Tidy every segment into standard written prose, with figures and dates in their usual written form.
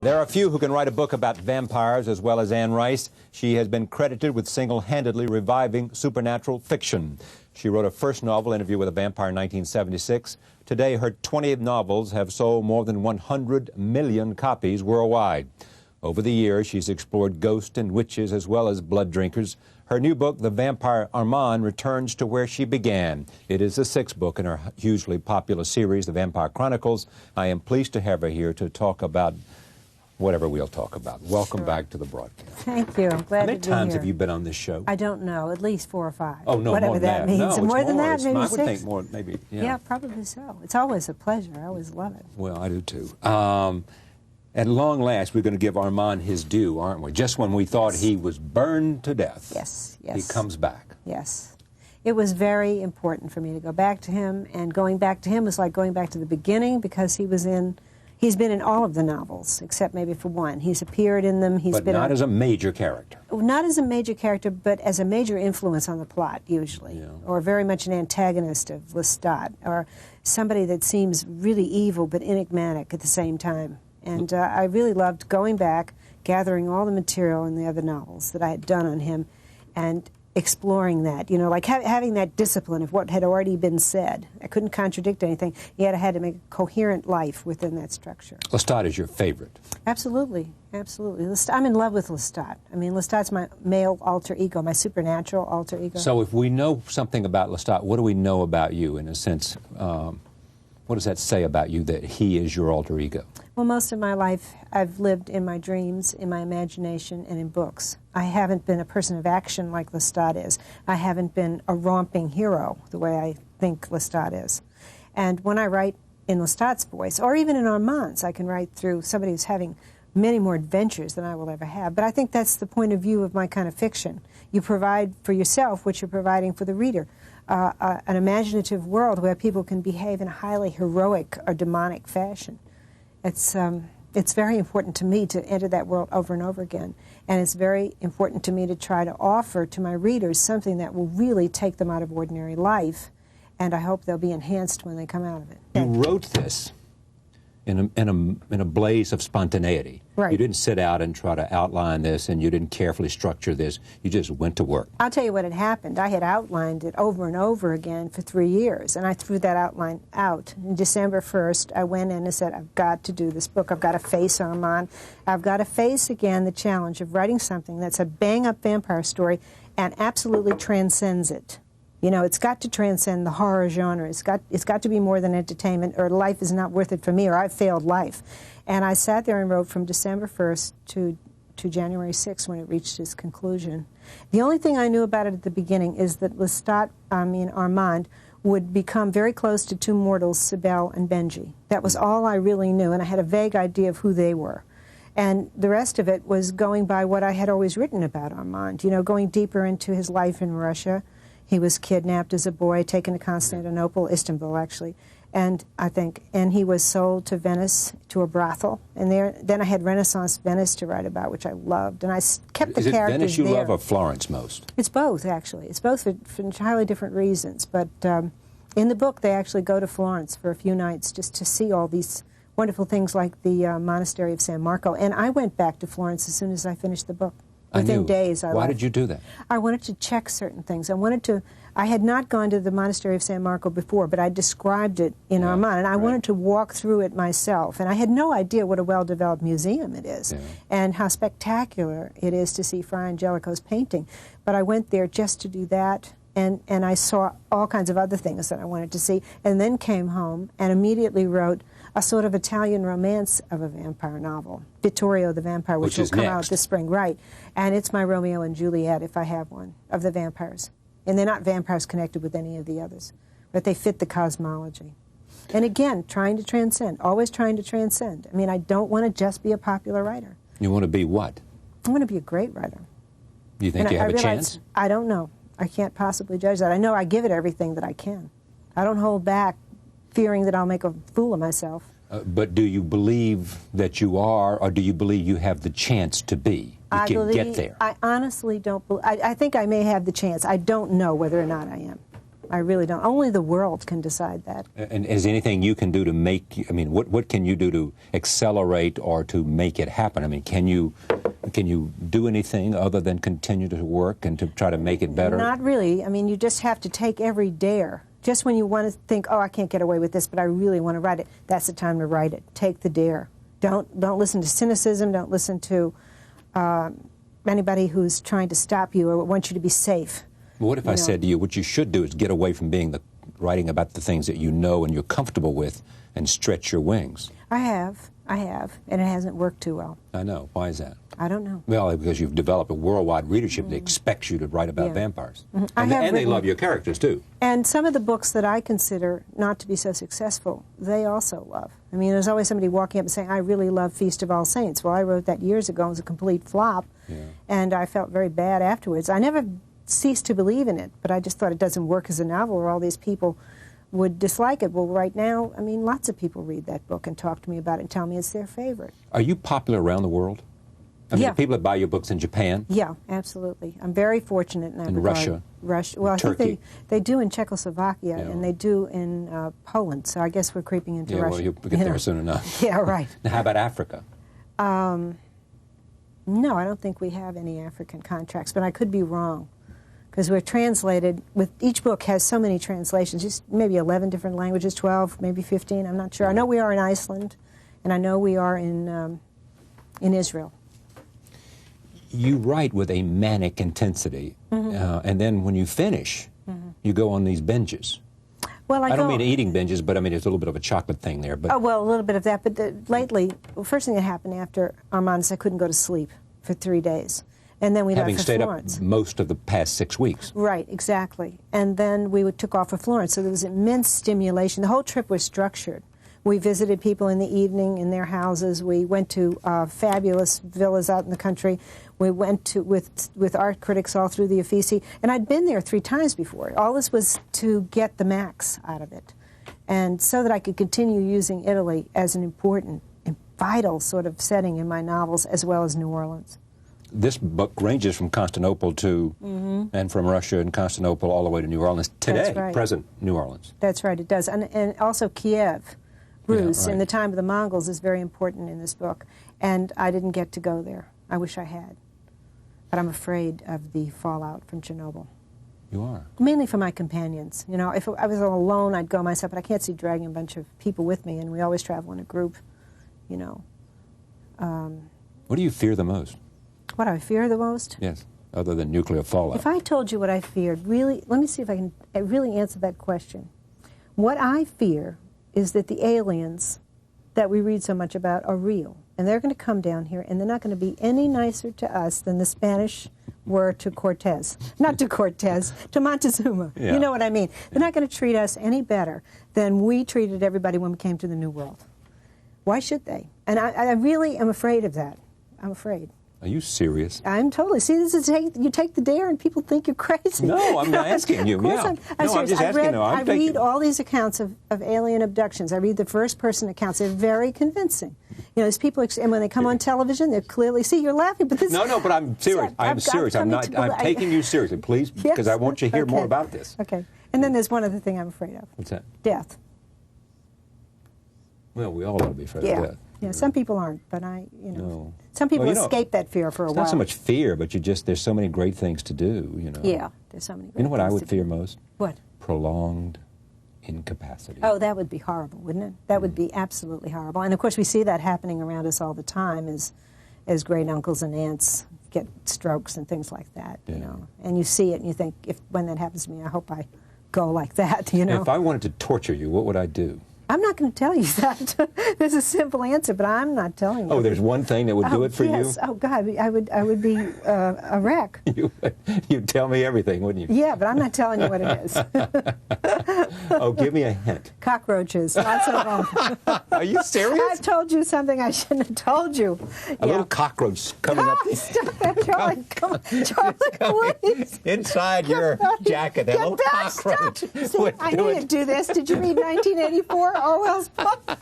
There are a few who can write a book about vampires as well as Anne Rice. She has been credited with single-handedly reviving supernatural fiction. She wrote her first novel, Interview with a Vampire, in 1976. Today, her 20 novels have sold more than 100 million copies worldwide. Over the years, she's explored ghosts and witches as well as blood drinkers. Her new book, The Vampire Armand, returns to where she began. It is the sixth book in her hugely popular series, The Vampire Chronicles. I am pleased to have her here to talk about whatever we'll talk about. Welcome back to the broadcast. Thank you. I'm glad to be here. How many times have you been on this show? I don't know. At least 4 or 5. Oh, no, whatever more than that means. No, more than that, maybe I 6. would think more, maybe. Yeah, probably so. It's always a pleasure. I always love it. Well, I do too. At long last, we're going to give Armand his due, aren't we? Just when we thought he was burned to death, yes, he comes back. Yes. It was very important for me to go back to him, and going back to him was like going back to the beginning, because he's been in all of the novels, except maybe for one. He's appeared in them. But not as a major character. Not as a major character, but as a major influence on the plot, usually. Yeah. Or very much an antagonist of Lestat, or somebody that seems really evil but enigmatic at the same time. And I really loved going back, gathering all the material in the other novels that I had done on him, and exploring that, you know, like having that discipline of what had already been said. I couldn't contradict anything, yet I had to make a coherent life within that structure. Lestat is your favorite? Absolutely, absolutely. I'm in love with Lestat. I mean, Lestat's my male alter ego, my supernatural alter ego. So if we know something about Lestat, what do we know about you, in a sense? What does that say about you, that he is your alter ego? Well, most of my life I've lived in my dreams, in my imagination, and in books. I haven't been a person of action like Lestat is. I haven't been a romping hero the way I think Lestat is. And when I write in Lestat's voice, or even in Armand's, I can write through somebody who's having many more adventures than I will ever have. But I think that's the point of view of my kind of fiction. You provide for yourself what you're providing for the reader. An imaginative world where people can behave in a highly heroic or demonic fashion. It's very important to me to enter that world over and over again. And it's very important to me to try to offer to my readers something that will really take them out of ordinary life. And I hope they'll be enhanced when they come out of it. You wrote this in a blaze of spontaneity. Right. You didn't sit out and try to outline this, and you didn't carefully structure this. You just went to work. I'll tell you what had happened. I had outlined it over and over again for 3 years, and I threw that outline out. On December 1st, I went in and said, I've got to do this book. I've got to face Armand. I've got to face again the challenge of writing something that's a bang-up vampire story and absolutely transcends it. You know, it's got to transcend the horror genre. It's got to be more than entertainment, or life is not worth it for me, or I've failed life. And I sat there and wrote from December 1st to January 6th when it reached its conclusion. The only thing I knew about it at the beginning is that Armand would become very close to two mortals, Sibel and Benji. That was all I really knew, and I had a vague idea of who they were. And the rest of it was going by what I had always written about Armand, you know, going deeper into his life in Russia. He was kidnapped as a boy, taken to Constantinople, Istanbul actually, and he was sold to Venice, to a brothel. And then I had Renaissance Venice to write about, which I loved, and I kept the characters there. Is it Venice you love, or Florence most? It's both, actually. It's both for entirely different reasons. But in the book, they actually go to Florence for a few nights just to see all these wonderful things like the monastery of San Marco. And I went back to Florence as soon as I finished the book. Within days, I left. Why did you do that? I wanted to check certain things. I had not gone to the monastery of San Marco before, but I described it in Armand, and I wanted to walk through it myself. And I had no idea what a well-developed museum it is, and how spectacular it is to see Fra Angelico's painting. But I went there just to do that, and I saw all kinds of other things that I wanted to see, and then came home and immediately wrote a sort of Italian romance of a vampire novel, Vittorio the Vampire, which will come out this spring. Right. And it's my Romeo and Juliet, if I have one, of the vampires. And they're not vampires connected with any of the others, but they fit the cosmology. And again, trying to transcend, always trying to transcend. I mean, I don't want to just be a popular writer. You want to be what? I want to be a great writer. You think you have a chance? I don't know. I can't possibly judge that. I know I give it everything that I can. I don't hold back, fearing that I'll make a fool of myself. But do you believe that you are, or do you believe you have the chance to be? You can get there. I honestly don't believe. I think I may have the chance. I don't know whether or not I am. I really don't. Only the world can decide that. And is anything you can do to make, I mean, what can you do to accelerate or to make it happen? I mean, can you do anything other than continue to work and to try to make it better? Not really. I mean, you just have to take every dare. Just when you want to think, oh, I can't get away with this, but I really want to write it, that's the time to write it. Take the dare. Don't listen to cynicism. Don't listen to anybody who's trying to stop you or wants you to be safe. Well, what if I said to you, what you should do is get away from writing about the things that you know and you're comfortable with and stretch your wings? I have, and it hasn't worked too well. I know. Why is that? I don't know. Well, because you've developed a worldwide readership that expects you to write about vampires. And they love your characters, too. And some of the books that I consider not to be so successful, they also love. I mean, there's always somebody walking up and saying, I really love Feast of All Saints. Well, I wrote that years ago. It was a complete flop, and I felt very bad afterwards. I never ceased to believe in it, but I just thought it doesn't work as a novel or all these people would dislike it. Well, right now, I mean, lots of people read that book and talk to me about it and tell me it's their favorite. Are you popular around the world? I mean, people that buy your books in Japan? Yeah, absolutely. I'm very fortunate in that regard. Russia? Russia. Well, Turkey. I think they do in Czechoslovakia, and they do in Poland, so I guess we're creeping into Russia. Well, you'll get there soon enough. Yeah, right. Now, how about Africa? No, I don't think we have any African contracts, but I could be wrong, because we're translated, with each book has so many translations, just maybe 11 different languages, 12, maybe 15, I'm not sure. I know we are in Iceland, and I know we are in Israel. You write with a manic intensity, and then when you finish, you go on these binges. Well, I don't mean eating binges, but I mean there's a little bit of a chocolate thing there. But oh, well, a little bit of that. But lately, the first thing that happened after Armand is I couldn't go to sleep for 3 days. And then we left for Florence. Having stayed up most of the past 6 weeks. Right, exactly. And then we took off for Florence, so there was immense stimulation. The whole trip was structured. We visited people in the evening in their houses. We went to fabulous villas out in the country. We went to with art critics all through the Uffizi. And I'd been there 3 times before. All this was to get the max out of it, and so that I could continue using Italy as an important and vital sort of setting in my novels, as well as New Orleans. This book ranges from Constantinople to, and from Russia and Constantinople all the way to New Orleans today, right. Present New Orleans. That's right, it does. And also Kiev. Rus, right. in the time of the Mongols, is very important in this book. And I didn't get to go there. I wish I had. But I'm afraid of the fallout from Chernobyl. You are? Mainly for my companions. You know, if I was alone, I'd go myself, but I can't see dragging a bunch of people with me, and we always travel in a group, you know. What do you fear the most? What I fear the most? Yes, other than nuclear fallout. If I told you what I feared, really, let me see if I can really answer that question. What I fear is that the aliens that we read so much about are real. And they're going to come down here, and they're not going to be any nicer to us than the Spanish were to Cortez. Not to Cortez, to Montezuma. Yeah. You know what I mean? They're not going to treat us any better than we treated everybody when we came to the New World. Why should they? And I really am afraid of that. I'm afraid. Are you serious? I'm totally. See, this is you take the dare and people think you're crazy. No, I'm not asking you. Of course I'm serious. just asking. I read all these accounts of alien abductions. I read the first-person accounts. They're very convincing. You know, these people, and when they come on television, they're clearly, see, you're laughing, but this... No, but I'm serious. I'm serious. I'm taking you seriously, please, because I want you to hear more about this. Okay. And then there's one other thing I'm afraid of. What's that? Death. Well, we all ought to be afraid of death. Yeah, some people aren't, but No. Some people escape that fear for a while. It's not so much fear, but there's so many great things to do, you know. Yeah, there's so many great You know what I things would fear most? What? Prolonged incapacity. Oh, that would be horrible, wouldn't it? That would be absolutely horrible. And of course, we see that happening around us all the time as great uncles and aunts get strokes and things like that, you know. And you see it and you think, when that happens to me, I hope I go like that, you know. If I wanted to torture you, what would I do? I'm not going to tell you that. There's a simple answer, but I'm not telling you. Oh, there's one thing that would do it for you? Oh, God, I would be a wreck. You'd tell me everything, wouldn't you? Yeah, but I'm not telling you what it is. Oh, give me a hint. Cockroaches, lots of them. Are you serious? I've told you something I shouldn't have told you. A little cockroach coming up. Stop that, Charlie. Come on, Charlie, please. Inside your jacket, that little cockroach. See, I knew you'd do this. Did you read 1984? Orwell's book?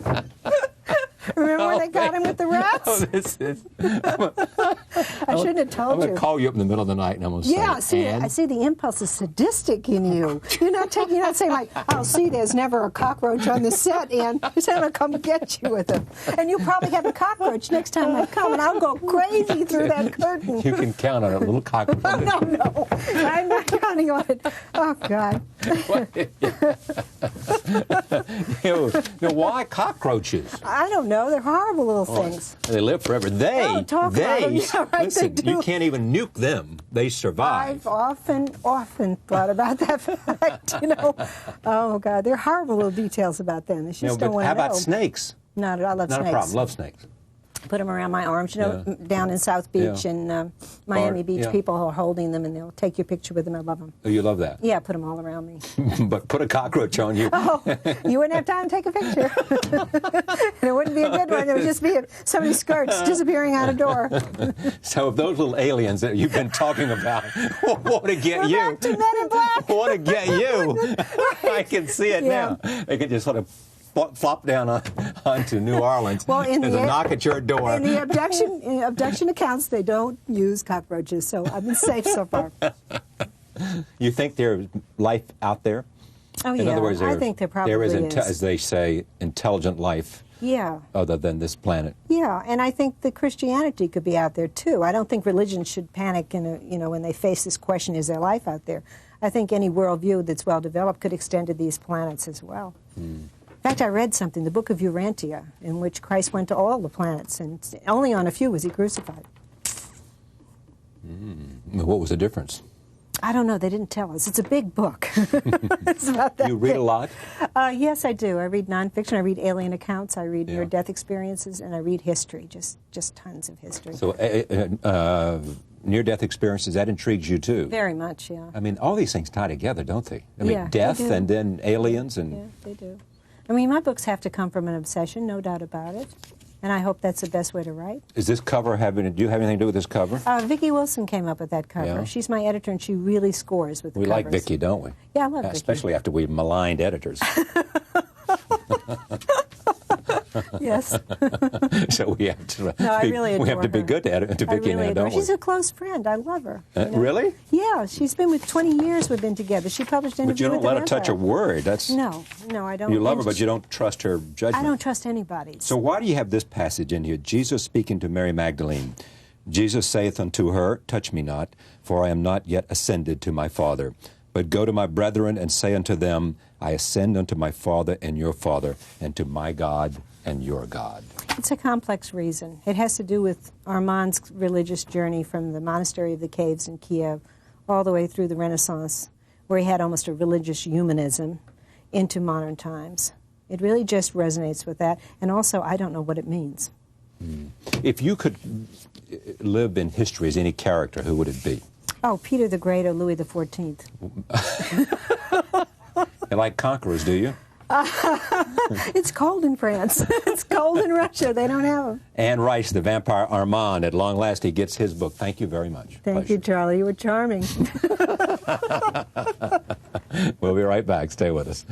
Remember when they got him with the rats? Oh, this is. I shouldn't have told I'm going you. to call you up in the middle of the night, and I'm going to Yeah, say, I see the impulse is sadistic in you. You're not saying like, oh, see, there's never a cockroach on the set, and you're saying I'll come get you with him. And you'll probably have a cockroach next time I come, and I'll go crazy through that curtain. You can count on a little cockroach. Oh, no. I'm not counting on it. Oh, God. Why cockroaches? I don't know. They're horrible little things. They live forever. Oh, talk about them. Yeah, right, listen, they do. you can't even nuke them. They survive. I've often thought about that fact, Oh, God, there are horrible little details about them. They just don't want to know. How about snakes? Not at all. I love snakes. Not a problem. Love snakes. Put them around my arms, down in South Beach and Miami Beach, people are holding them and they'll take your picture with them. I love them. Oh, you love that? Yeah, put them all around me. But put a cockroach on you. Oh, you wouldn't have time to take a picture. And it wouldn't be a good one. It would just be somebody's skirts disappearing out a door. So if those little aliens that you've been talking about want to get you. Back to Men in Black. Want to get you. I can see it now. They could just sort of flop down onto New Orleans. Well, There's a knock at your door. In the abduction accounts, they don't use cockroaches, so I've been safe so far. You think there's life out there? Oh, yeah. In other words, I think there probably is. As they say, intelligent life. Yeah. Other than this planet. Yeah, and I think the Christianity could be out there too. I don't think religion should panic when they face this question: is there life out there? I think any worldview that's well developed could extend to these planets as well. In fact, I read something, the Book of Urantia, in which Christ went to all the planets, and only on a few was he crucified. What was the difference? I don't know. They didn't tell us. It's a big book. It's about that You read big. a lot? Yes, I do. I read nonfiction. I read alien accounts. I read near-death experiences, and I read history. Just tons of history. So near-death experiences, that intrigues you too? Very much, yeah. I mean, all these things tie together, don't they? I mean, Yeah, death they do. and then aliens and... Yeah, they do. I mean, my books have to come from an obsession, no doubt about it. And I hope that's the best way to write. Is this cover do you have anything to do with this cover? Vicki Wilson came up with that cover. Yeah. She's my editor, and she really scores with the We covers. like Vicki, don't we? Yeah, I love Vicki. Especially after we've maligned editors. Yes. So we have to, I really we have adore to be her. good to Vicki I really now, adore don't her. we? She's a close friend. I love her. Really? Yeah, she's been with 20 years. We've been together. She published an But you interview don't with let her touch a vampire. word. That's No, I don't. You love her, And but you don't trust her judgment. I don't trust anybody. So why do you have this passage in here? Jesus speaking to Mary Magdalene. Jesus saith unto her, touch me not, for I am not yet ascended to my Father. But go to my brethren and say unto them, I ascend unto my Father and your Father, and to my God and your God. It's a complex reason. It has to do with Armand's religious journey from the Monastery of the Caves in Kiev all the way through the Renaissance, where he had almost a religious humanism, into modern times. It really just resonates with that. And also, I don't know what it means. If you could live in history as any character, who would it be? Oh, Peter the Great or Louis XIV. You like conquerors, do you? It's cold in France. It's cold in Russia. They don't have them. Anne Rice, the vampire Armand. At long last, he gets his book. Thank you very much. Thank you, Charlie. You were charming. We'll be right back. Stay with us.